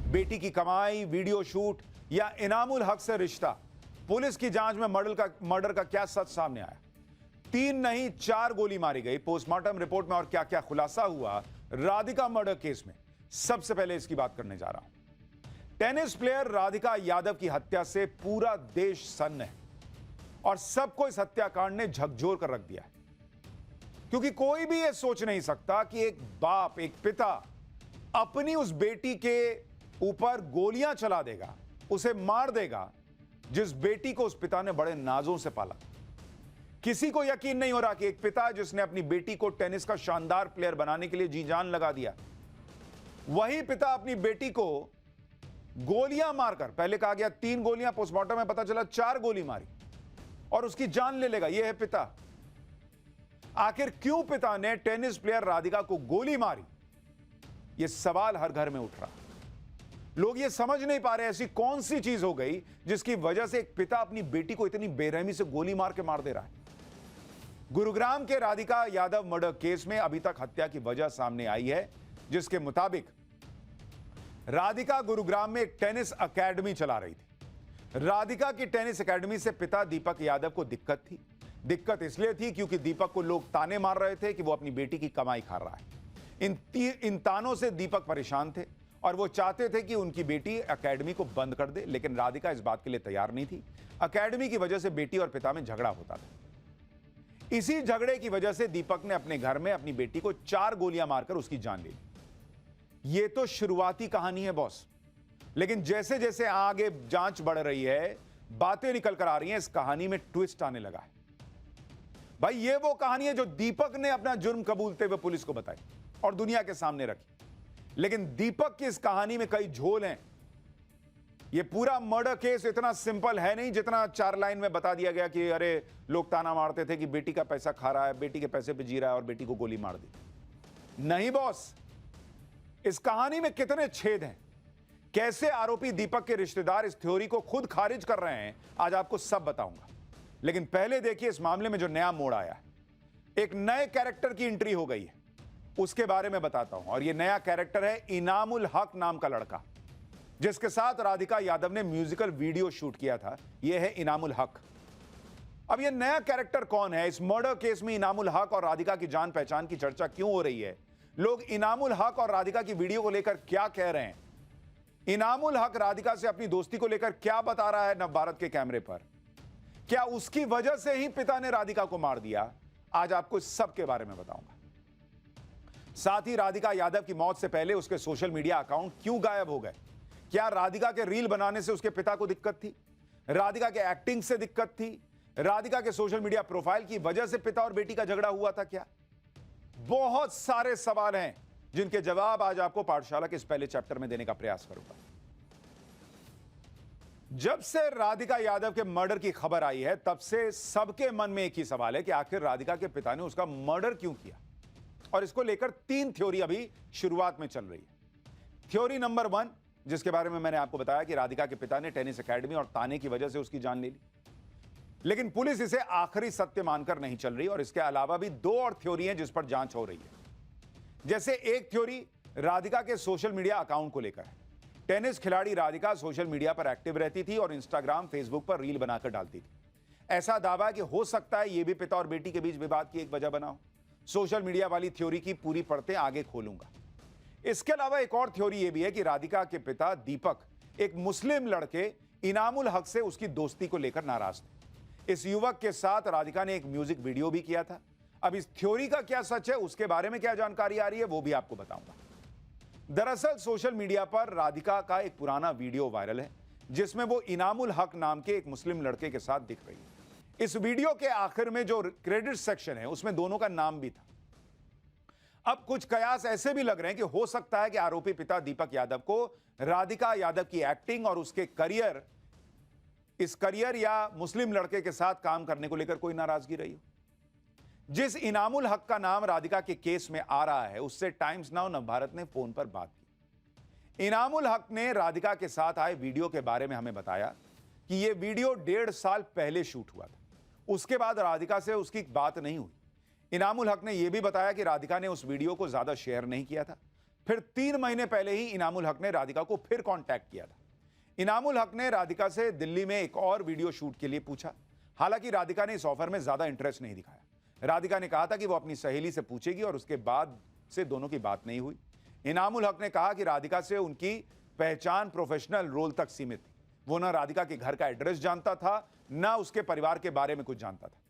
बेटी की कमाई, वीडियो शूट या इनामुल हक से रिश्ता? पुलिस की जांच में मर्डर का क्या सच सामने आया? 3 नहीं 4 गोली मारी गई। पोस्टमार्टम रिपोर्ट में और क्या क्या खुलासा हुआ राधिका मर्डर केस में, सबसे पहले इसकी बात करने जा रहा हूं। टेनिस प्लेयर राधिका यादव की हत्या से पूरा देश सन्न है और सबको इस हत्याकांड ने झकझोर कर रख दिया है, क्योंकि कोई भी यह सोच नहीं सकता कि एक बाप, एक पिता अपनी उस बेटी के ऊपर गोलियां चला देगा, उसे मार देगा, जिस बेटी को उस पिता ने बड़े नाजों से पाला। किसी को यकीन नहीं हो रहा कि एक पिता जिसने अपनी बेटी को टेनिस का शानदार प्लेयर बनाने के लिए जी जान लगा दिया, वही पिता अपनी बेटी को गोलियां मारकर, पहले कहा गया 3 गोलियां, पोस्टमार्टम में पता चला 4 गोली मारी और उसकी जान ले लेगा। यह है पिता। आखिर क्यों पिता ने टेनिस प्लेयर राधिका को गोली मारी, यह सवाल हर घर में उठ रहा। लोग यह समझ नहीं पा रहे ऐसी कौन सी चीज हो गई जिसकी वजह से एक पिता अपनी बेटी को इतनी बेरहमी से गोली मार के मार दे रहा है। गुरुग्राम के राधिका यादव मर्डर केस में अभी तक हत्या की वजह सामने आई है, जिसके मुताबिक राधिका गुरुग्राम में एक टेनिस अकेडमी चला रही थी। राधिका की टेनिस अकेडमी से पिता दीपक यादव को दिक्कत थी। दिक्कत इसलिए थी क्योंकि दीपक को लोग ताने मार रहे थे कि वो अपनी बेटी की कमाई खा रहा है। इन तानों से दीपक परेशान थे और वो चाहते थे कि उनकी बेटी अकेडमी को बंद कर दे, लेकिन राधिका इस बात के लिए तैयार नहीं थी। अकेडमी की वजह से बेटी और पिता में झगड़ा होता था। इसी झगड़े की वजह से दीपक ने अपने घर में अपनी बेटी को 4 गोलियां मारकर उसकी जान ले ली। यह तो शुरुआती कहानी है बॉस, लेकिन जैसे जैसे आगे जांच बढ़ रही है, बातें निकल कर आ रही हैं, इस कहानी में ट्विस्ट आने लगा है। भाई ये वो कहानी है जो दीपक ने अपना जुर्म कबूलते हुए पुलिस को बताई और दुनिया के सामने रखी, लेकिन दीपक की इस कहानी में कई झोल हैं। यह पूरा मर्डर केस इतना सिंपल है नहीं जितना 4 लाइन में बता दिया गया कि अरे लोग ताना मारते थे कि बेटी का पैसा खा रहा है, बेटी के पैसे पे जी रहा है और बेटी को गोली मार दी। नहीं बॉस, इस कहानी में कितने छेद हैं, कैसे आरोपी दीपक के रिश्तेदार इस थ्योरी को खुद खारिज कर रहे हैं, आज आपको सब बताऊंगा। लेकिन पहले देखिए इस मामले में जो नया मोड़ आया है। एक नए कैरेक्टर की एंट्री हो गई है, उसके बारे में बताता हूं। और यह नया कैरेक्टर है इनामुल हक नाम का लड़का, जिसके साथ राधिका यादव ने म्यूजिकल वीडियो शूट किया था। यह है इनामुल हक। अब यह नया कैरेक्टर कौन है? इस मर्डर केस में इनामुल हक और राधिका की जान पहचान की चर्चा क्यों हो रही है? लोग इनामुल हक और राधिका की वीडियो को लेकर क्या कह रहे हैं? इनामुल हक राधिका से अपनी दोस्ती को लेकर क्या बता रहा है नवभारत के कैमरे पर? क्या उसकी वजह से ही पिता ने राधिका को मार दिया? आज आपको इस सब के बारे में बताऊंगा। साथ ही राधिका यादव की मौत से पहले उसके सोशल मीडिया अकाउंट क्यों गायब हो गए? क्या राधिका के रील बनाने से उसके पिता को दिक्कत थी? राधिका के एक्टिंग से दिक्कत थी? राधिका के सोशल मीडिया प्रोफाइल की वजह से पिता और बेटी का झगड़ा हुआ था क्या? बहुत सारे सवाल हैं जिनके जवाब आज आपको पाठशाला के इस पहले चैप्टर में देने का प्रयास करूंगा। जब से राधिका यादव के मर्डर की खबर आई है, तब से सबके मन में एक ही सवाल है कि आखिर राधिका के पिता ने उसका मर्डर क्यों किया? और इसको लेकर 3 थ्योरी अभी शुरुआत में चल रही है। थ्योरी नंबर 1, जिसके बारे में मैंने आपको बताया कि राधिका के पिता ने टेनिस एकेडमी और ताने की वजह से उसकी जान ले ली, लेकिन पुलिस इसे आखिरी सत्य मानकर नहीं चल रही। और इसके अलावा भी 2 और थ्योरी हैं जिस पर जांच हो रही है। जैसे एक थ्योरी राधिका के सोशल मीडिया अकाउंट को लेकर है। टेनिस खिलाड़ी राधिका सोशल मीडिया पर एक्टिव रहती थी और इंस्टाग्राम, फेसबुक पर रील बनाकर डालती थी। ऐसा दावा है कि हो सकता है यह भी पिता और बेटी के बीच विवाद की एक वजह बना हो। सोशल मीडिया वाली थ्योरी की पूरी परतें आगे खोलूंगा। इसके अलावा एक और थ्योरी यह भी है कि राधिका के पिता दीपक एक मुस्लिम लड़के इनामुल हक से उसकी दोस्ती को लेकर नाराज थे। इस युवक के साथ राधिका ने एक म्यूजिक वीडियो भी किया था। अब इस थ्योरी का क्या सच है, उसके बारे में क्या जानकारी आ रही है, वो भी आपको बताऊंगा। दरअसल सोशल मीडिया पर राधिका का एक पुराना वीडियो वायरल है, जिसमें वो इनामुल हक नाम के एक मुस्लिम लड़के के साथ दिख रही है। इस वीडियो के आखिर में जो क्रेडिट सेक्शन है, उसमें दोनों का नाम भी था। अब कुछ कयास ऐसे भी लग रहे हैं कि हो सकता है कि आरोपी पिता दीपक यादव को राधिका यादव की एक्टिंग और उसके करियर या मुस्लिम लड़के के साथ काम करने को लेकर कोई नाराजगी रही हो। जिस इनामुल हक का नाम राधिका के केस में आ रहा है, उससे टाइम्स नाउ नवभारत ने फोन पर बात की। इनामुल हक ने राधिका के साथ आए वीडियो के बारे में हमें बताया कि यह वीडियो 1.5 साल पहले शूट हुआ था। उसके बाद राधिका से उसकी बात नहीं हुई। इनामुल हक ने यह भी बताया कि राधिका ने उस वीडियो को ज्यादा शेयर नहीं किया था। फिर 3 महीने पहले ही इनामुल हक ने राधिका को फिर कांटेक्ट किया था। इनामुल हक ने राधिका से दिल्ली में एक और वीडियो शूट के लिए पूछा। हालांकि राधिका ने इस ऑफर में ज्यादा इंटरेस्ट नहीं दिखाया। राधिका ने कहा था कि वो अपनी सहेली से पूछेगी और उसके बाद से दोनों की बात नहीं हुई। इनामुल हक ने कहा कि राधिका से उनकी पहचान प्रोफेशनल रोल तक सीमित थी। वो ना राधिका के घर का एड्रेस जानता था, ना उसके परिवार के बारे में कुछ जानता था।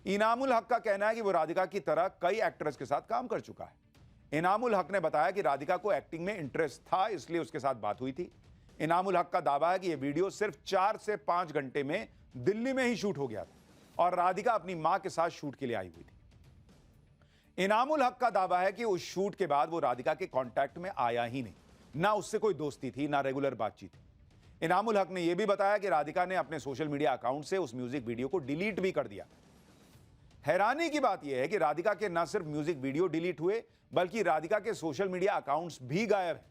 इनामुल हक का कहना है कि वो राधिका की तरह कई एक्ट्रेस के साथ काम कर चुका है। इनामुल हक ने बताया कि राधिका को एक्टिंग में इंटरेस्ट था, इसलिए उसके साथ बात हुई थी। इनामुल हक का दावा है कि यह वीडियो सिर्फ 4 से 5 घंटे में दिल्ली में ही शूट हो गया था और राधिका अपनी मां के साथ शूट के लिए आई हुई थी। इनामुल हक का दावा है कि उस शूट के बाद वो राधिका के कांटेक्ट में आया ही नहीं, ना उससे कोई दोस्ती थी, ना रेगुलर बातचीत थी। इनामुल हक ने यह भी बताया कि राधिका ने अपने सोशल मीडिया अकाउंट से उस म्यूजिक वीडियो को डिलीट भी कर दिया। हैरानी की बात यह है कि राधिका के न सिर्फ म्यूजिक वीडियो डिलीट हुए, बल्कि राधिका के सोशल मीडिया अकाउंट्स भी गायब हैं।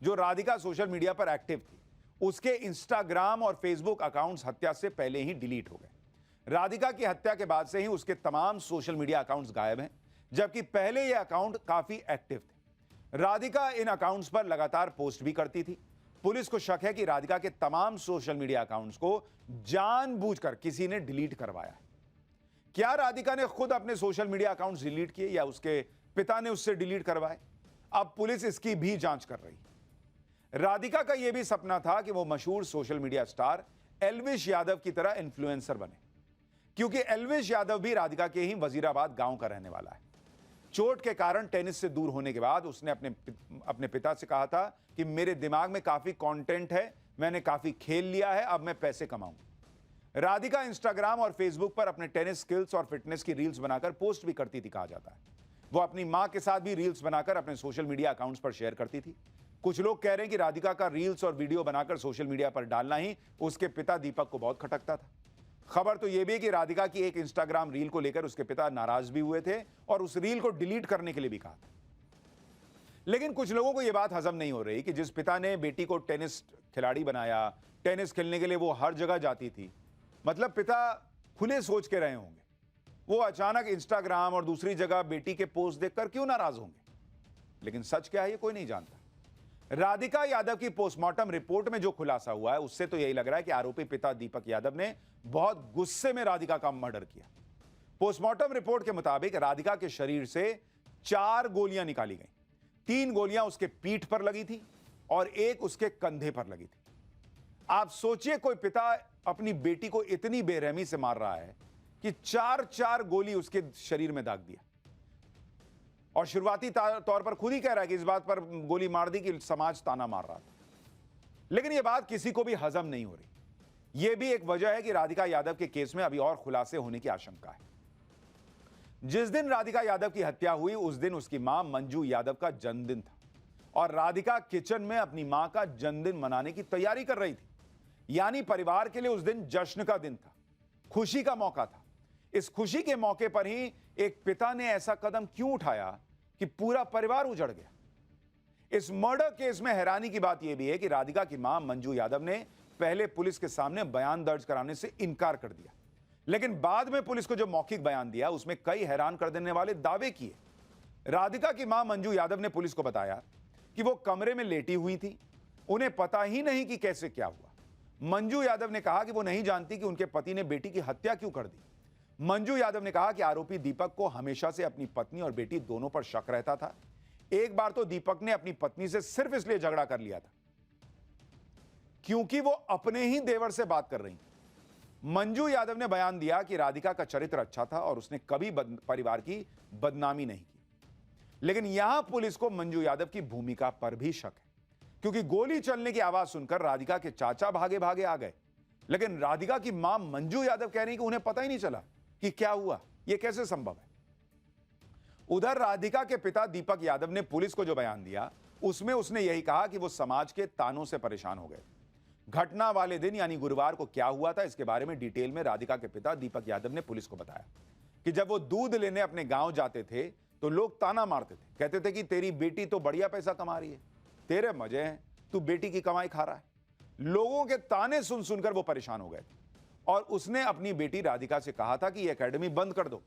जो राधिका सोशल मीडिया पर एक्टिव थी, उसके इंस्टाग्राम और फेसबुक अकाउंट्स हत्या से पहले ही डिलीट हो गए। राधिका की हत्या के बाद से ही उसके तमाम सोशल मीडिया अकाउंट्स गायब हैं, जबकि पहले ये अकाउंट काफी एक्टिव थे। राधिका इन अकाउंट्स पर लगातार पोस्ट भी करती थी। पुलिस को शक है कि राधिका के तमाम सोशल मीडिया अकाउंट्स को जानबूझकर किसी ने डिलीट करवाया है। क्या राधिका ने खुद अपने सोशल मीडिया अकाउंट्स डिलीट किए या उसके पिता ने उससे डिलीट करवाए? अब पुलिस इसकी भी जांच कर रही है। राधिका का यह भी सपना था कि वो मशहूर social media star Elvish Yadav की तरह इन्फ्लुएंसर बने, क्योंकि एल्विश यादव भी राधिका के ही वजीराबाद गांव का रहने वाला है। चोट के कारण टेनिस से दूर होने के बाद उसने अपने पिता से कहा था कि मेरे दिमाग में काफी कंटेंट है, मैंने काफी खेल लिया है, अब मैं पैसे कमाऊंगा। राधिका इंस्टाग्राम और फेसबुक पर अपने टेनिस स्किल्स और फिटनेस की रील्स बनाकर पोस्ट भी करती थी, कहा जाता है। वो अपनी मां के साथ भी रील्स बनाकर अपने सोशल मीडिया अकाउंट्स पर शेयर करती थी। कुछ लोग कह रहे हैं कि राधिका का रील्स और वीडियो बनाकर सोशल मीडिया पर डालना ही उसके पिता दीपक को बहुत खटकता था। खबर तो यह भी है कि राधिका की एक इंस्टाग्राम रील को लेकर उसके पिता नाराज भी हुए थे और उस रील को डिलीट करने के लिए भी कहा था। लेकिन कुछ लोगों को यह बात हजम नहीं हो रही कि जिस पिता ने बेटी को टेनिस खिलाड़ी बनाया, टेनिस खेलने के लिए वो हर जगह जाती थी, मतलब पिता खुले सोच के रहे होंगे, वो अचानक इंस्टाग्राम और दूसरी जगह बेटी के पोस्ट देखकर क्यों नाराज होंगे? लेकिन सच क्या है ये कोई नहीं जानता। राधिका यादव की पोस्टमार्टम रिपोर्ट में जो खुलासा हुआ है उससे तो यही लग रहा है कि आरोपी पिता दीपक यादव ने बहुत गुस्से में राधिका का मर्डर किया। पोस्टमार्टम रिपोर्ट के मुताबिक राधिका के शरीर से 4 गोलियां निकाली गई। 3 गोलियां उसके पीठ पर लगी थी और एक उसके कंधे पर लगी थी। आप सोचिए, कोई पिता अपनी बेटी को इतनी बेरहमी से मार रहा है कि 4 गोली उसके शरीर में दाग दिया, और शुरुआती तौर पर खुद ही कह रहा है कि इस बात पर गोली मार दी कि समाज ताना मार रहा था। लेकिन यह बात किसी को भी हजम नहीं हो रही। यह भी एक वजह है कि राधिका यादव के केस में अभी और खुलासे होने की आशंका है। जिस दिन राधिका यादव की हत्या हुई उस दिन उसकी मां मंजू यादव का जन्मदिन था और राधिका किचन में अपनी मां का जन्मदिन मनाने की तैयारी कर रही थी। यानी परिवार के लिए उस दिन जश्न का दिन था, खुशी का मौका था। इस खुशी के मौके पर ही एक पिता ने ऐसा कदम क्यों उठाया कि पूरा परिवार उजड़ गया? इस मर्डर केस में हैरानी की बात यह भी है कि राधिका की मां मंजू यादव ने पहले पुलिस के सामने बयान दर्ज कराने से इनकार कर दिया, लेकिन बाद में पुलिस को जो मौखिक बयान दिया उसमें कई हैरान कर देने वाले दावे किए। राधिका की मां मंजू यादव ने पुलिस को बताया कि वो कमरे में लेटी हुई थी, उन्हें पता ही नहीं कि कैसे क्या हुआ। मंजू यादव ने कहा कि वो नहीं जानती कि उनके पति ने बेटी की हत्या क्यों कर दी। मंजू यादव ने कहा कि आरोपी दीपक को हमेशा से अपनी पत्नी और बेटी दोनों पर शक रहता था। एक बार तो दीपक ने अपनी पत्नी से सिर्फ इसलिए झगड़ा कर लिया था क्योंकि वो अपने ही देवर से बात कर रही थी। मंजू यादव ने बयान दिया कि राधिका का चरित्र अच्छा था और उसने कभी परिवार की बदनामी नहीं की। लेकिन यहां पुलिस को मंजू यादव की भूमिका पर भी शक है, क्योंकि गोली चलने की आवाज सुनकर राधिका के चाचा भागे भागे आ गए, लेकिन राधिका की मां मंजू यादव कह रही कि उन्हें पता ही नहीं चला कि क्या हुआ। यह कैसे संभव है? उधर राधिका के पिता दीपक यादव ने पुलिस को जो बयान दिया उसमें उसने यही कहा कि वो समाज के तानों से परेशान हो गए। घटना वाले दिन यानी गुरुवार को क्या हुआ था इसके बारे में डिटेल में राधिका के पिता दीपक यादव ने पुलिस को बताया कि जब वो दूध लेने अपने गांव जाते थे तो लोग ताना मारते थे, कहते थे कि तेरी बेटी तो बढ़िया पैसा कमा रही है, तेरे मजे हैं, तू बेटी की कमाई खा रहा है। लोगों के ताने सुन सुनकर वो परेशान हो गए और उसने अपनी बेटी राधिका से कहा था कि ये एकेडमी बंद कर दो।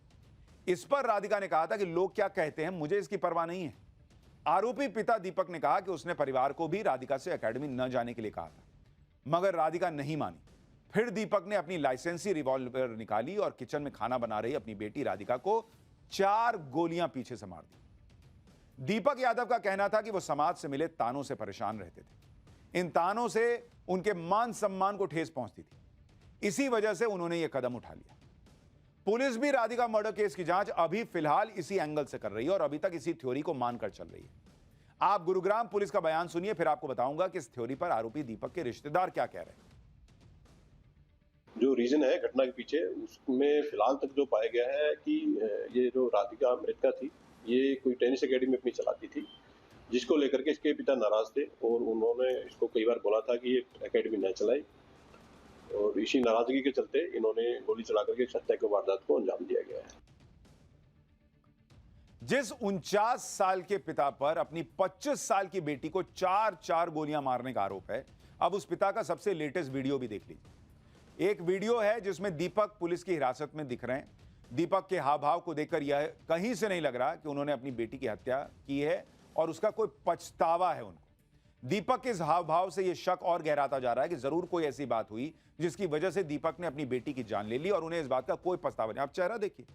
इस पर राधिका ने कहा था कि लोग क्या कहते हैं मुझे इसकी परवाह नहीं है, आरोपी पिता दीपक ने कहा कि उसने परिवार को भी राधिका से एकेडमी न जाने के लिए कहा था, मगर राधिका नहीं मानी। फिर दीपक ने अपनी लाइसेंसी रिवॉल्वर निकाली और किचन में खाना बना रही अपनी बेटी राधिका को 4 गोलियां पीछे से मार दी। दीपक यादव का कहना था कि वो समाज से मिले तानों से परेशान रहते थे। इन तानों से उनके मान सम्मान को ठेस पहुंचती थी। इसी वजह से उन्होंने यह कदम उठा लिया। पुलिस भी राधिका मर्डर केस की जांच अभी फिलहाल इसी एंगल से कर रही है और अभी तक इसी थ्योरी को मानकर चल रही है। आप गुरुग्राम पुलिस का बयान सुनिए, फिर आपको बताऊंगा कि इस थ्योरी पर आरोपी दीपक के रिश्तेदार क्या कह रहे हैं। जो रीजन है घटना के पीछे, उसमें फिलहाल तक जो पाया गया है कि ये जो राधिका मृतका थी, ये कोई टेनिस एकेडमी अपनी चलाती थी, जिसको लेकर के इसके पिता नाराज थे और उन्होंने इसको कई बार बोला था कि ये एकेडमी न चलाए, और इसी नाराजगी के चलते इन्होंने गोली चला करके हत्या की वारदात को अंजाम दिया गया है। जिस 49 साल के पिता पर अपनी 25 साल की बेटी को 4 गोलियां मारने का आरोप है, अब उस पिता का सबसे लेटेस्ट वीडियो भी देख लीजिए। एक वीडियो है जिसमें दीपक पुलिस की हिरासत में दिख रहे हैं। दीपक के हाव भाव को देखकर यह कहीं से नहीं लग रहा कि उन्होंने अपनी बेटी की हत्या की है और उसका कोई पछतावा है उनको। दीपक के इस हाव भाव से यह शक और गहराता जा रहा है कि जरूर कोई ऐसी बात हुई जिसकी वजह से दीपक ने अपनी बेटी की जान ले ली और उन्हें इस बात का कोई पछतावा नहीं। आप चेहरा देखिए,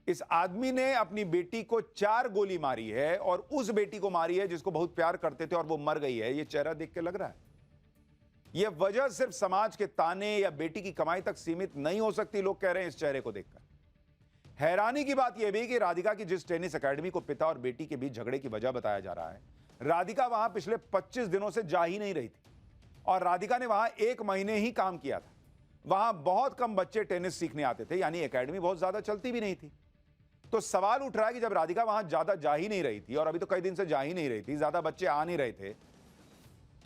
इस आदमी ने अपनी बेटी को 4 गोली मारी है और उस बेटी को मारी है जिसको बहुत प्यार करते थे और वो मर गई है। यह चेहरा देख के लग रहा है। यह वजह सिर्फ समाज के ताने या बेटी की कमाई तक सीमित नहीं हो सकती, लोग कह रहे हैं इस चेहरे को देखकर। हैरानी की बात यह भी कि राधिका की जिस टेनिस एकेडमी को पिता और बेटी के बीच झगड़े की वजह बताया जा रहा है, राधिका वहां पिछले 25 दिनों से जा ही नहीं रही थी और राधिका ने वहां 1 महीने ही काम किया था। वहां बहुत कम बच्चे टेनिस सीखने आते थे, यानी एकेडमी बहुत ज्यादा चलती भी नहीं थी। तो सवाल उठ रहा है कि जब राधिका वहां ज्यादा जा ही नहीं रही थी और अभी तो कई दिन से जा ही नहीं रही थी, ज्यादा बच्चे आ नहीं रहे थे,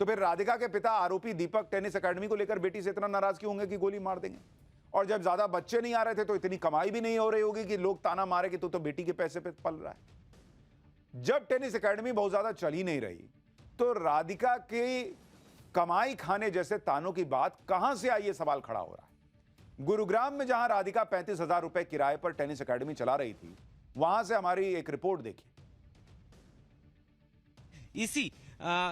तो फिर राधिका के पिता आरोपी दीपक टेनिस एकेडमी को लेकर बेटी से इतना नाराज क्यों होंगे कि गोली मार देंगे? और जब ज्यादा बच्चे नहीं आ रहे थे तो इतनी कमाई भी नहीं हो रही होगी कि लोग ताना मारे कि तू तो बेटी के पैसे पे पल रहा है। जब टेनिस एकेडमी बहुत ज्यादा चल ही नहीं रही तो राधिका की कमाई खाने जैसे तानों की बात कहां से आई, ये सवाल खड़ा हो रहा है। गुरुग्राम में जहां राधिका 35,000 रुपए किराए पर टेनिस एकेडमी चला रही थी, वहां से हमारी एक रिपोर्ट देखिए।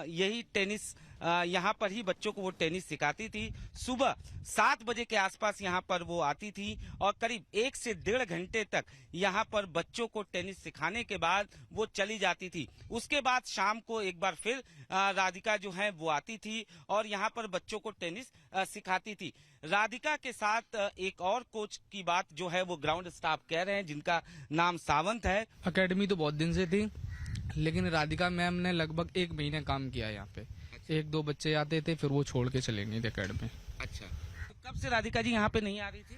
यही टेनिस यहाँ पर ही बच्चों को वो टेनिस सिखाती थी। सुबह 7 बजे के आसपास यहाँ पर वो आती थी और करीब 1 से 1.5 घंटे तक यहाँ पर बच्चों को टेनिस सिखाने के बाद वो चली जाती थी। उसके बाद शाम को एक बार फिर राधिका जो है वो आती थी और यहाँ पर बच्चों को टेनिस सिखाती थी। राधिका के साथ एक और कोच की बात जो है वो ग्राउंड स्टाफ कह रहे हैं, जिनका नाम सावंत है। एकेडमी तो बहुत दिन से थी, लेकिन राधिका मैम ने लगभग 1 महीने काम किया यहाँ पे। 1-2 बच्चे आते थे, फिर वो छोड़ के चले गए थे एकेडमी। अच्छा, तो कब से राधिका जी यहाँ पे नहीं आ रही थी?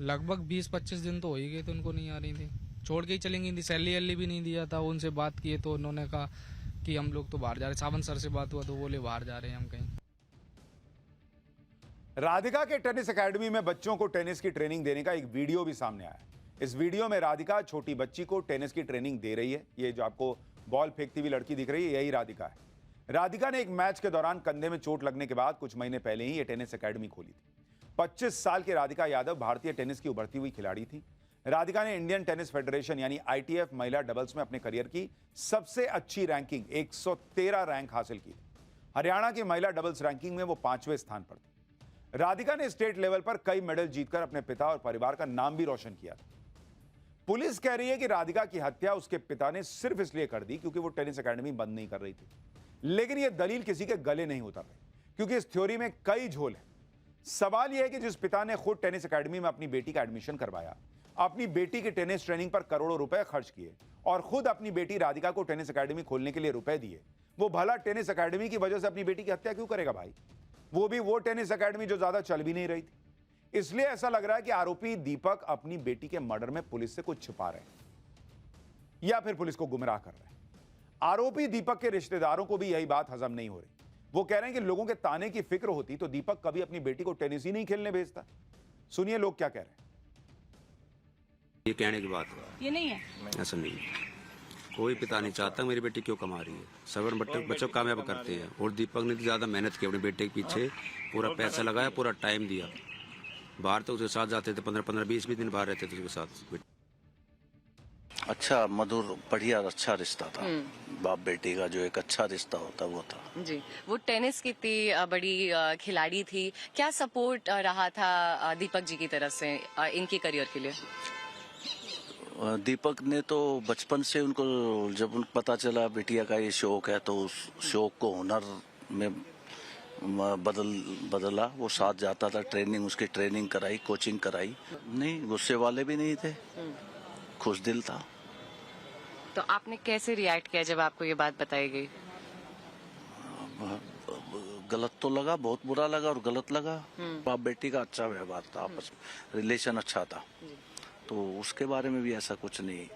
लगभग 20-25 दिन तो हो ही गए थे उनको नहीं आ रही थी, छोड़ के ही चली गई थी। सैलरी भी नहीं दिया था। उनसे बात किए तो उन्होंने कहा कि हम लोग तो बाहर जा रहे हैं। सावंत सर से बात हुआ तो बोले बाहर जा रहे हैं हम कहीं। राधिका के टेनिस एकेडमी में बच्चों को टेनिस की ट्रेनिंग देने का एक वीडियो भी सामने आया। इस वीडियो में राधिका छोटी बच्ची को टेनिस की ट्रेनिंग दे रही है। ये जो आपको बॉल फेंकती हुई लड़की दिख रही है, यही राधिका है। राधिका ने एक मैच के दौरान कंधे में चोट लगने के बाद कुछ महीने पहले ही ये टेनिस एकेडमी खोली थी। 25 साल की राधिका यादव भारतीय टेनिस की उभरती हुई खिलाड़ी थी। राधिका ने इंडियन टेनिस फेडरेशन यानी ITF महिला डबल्स में अपने करियर की सबसे अच्छी रैंकिंग 113 रैंक हासिल की। हरियाणा की महिला डबल्स रैंकिंग में वो 5वें स्थान पर थी। राधिका ने स्टेट लेवल पर कई मेडल जीतकर अपने पिता और परिवार का नाम भी रोशन किया था। पुलिस कह रही है कि राधिका की हत्या उसके पिता ने सिर्फ इसलिए कर दी क्योंकि वो टेनिस एकेडमी बंद नहीं कर रही थी। लेकिन यह दलील किसी के गले नहीं उतर रही, क्योंकि इस थ्योरी में कई झोल है। सवाल यह है कि जिस पिता ने खुद टेनिस एकेडमी में अपनी बेटी का एडमिशन करवाया, अपनी बेटी की टेनिस ट्रेनिंग पर करोड़ों रुपए खर्च किए और खुद अपनी बेटी राधिका को टेनिस एकेडमी खोलने के लिए रुपए दिए, वो भला टेनिस एकेडमी की वजह से अपनी बेटी की हत्या क्यों करेगा भाई? वो भी वो टेनिस एकेडमी जो ज्यादा चल भी नहीं रही थी। इसलिए ऐसा लग रहा है कि आरोपी दीपक अपनी बेटी के मर्डर में पुलिस से कुछ छिपा रहे हैं या फिर पुलिस को गुमराह कर रहे हैं। आरोपी दीपक के रिश्तेदारों को भी यही बात हजम नहीं हो रही। वो कह रहे हैं कि लोगों के ताने की फिक्र होती तो दीपक कभी अपनी बेटी को टेनिस ही नहीं खेलने भेजता। सुनिए लोग क्या कह रहे हैं। ये कहने की बात है, ये नहीं है, ऐसा नहीं है। कोई पिता नहीं चाहता मेरी बेटी क्यों कमा रही है। सबर बच्चों कामयाब करते हैं और दीपक ने ज्यादा मेहनत की अपने बेटे के पीछे, पूरा पैसा लगाया, पूरा टाइम दिया। बाहर तो उसके साथ जाते थे, 15-20 दिन बाहर रहते थे उसके साथ। अच्छा मधुर बढ़िया अच्छा रिश्ता था। बाप बेटी का जो एक अच्छा रिश्ता होता वो था। जी, वो टेनिस की इतनी बड़ी खिलाड़ी थी, क्या सपोर्ट रहा था दीपक जी की तरफ से इनके करियर के लिए? दीपक ने तो बचपन से उनको जब उनको पता चला बिटिया का ये शौक है तो उस शौक को हुनर में बदला। वो साथ जाता था, उसकी ट्रेनिंग कराई, कोचिंग कराई। नहीं गुस्से वाले भी नहीं थे, खुश दिल था। तो आपने कैसे रिएक्ट किया जब आपको ये बात बताई गई? गलत तो लगा, बहुत बुरा लगा और गलत लगा। बाप बेटी का अच्छा व्यवहार था, आपस में रिलेशन अच्छा था, तो उसके बारे में भी ऐसा कुछ नहीं।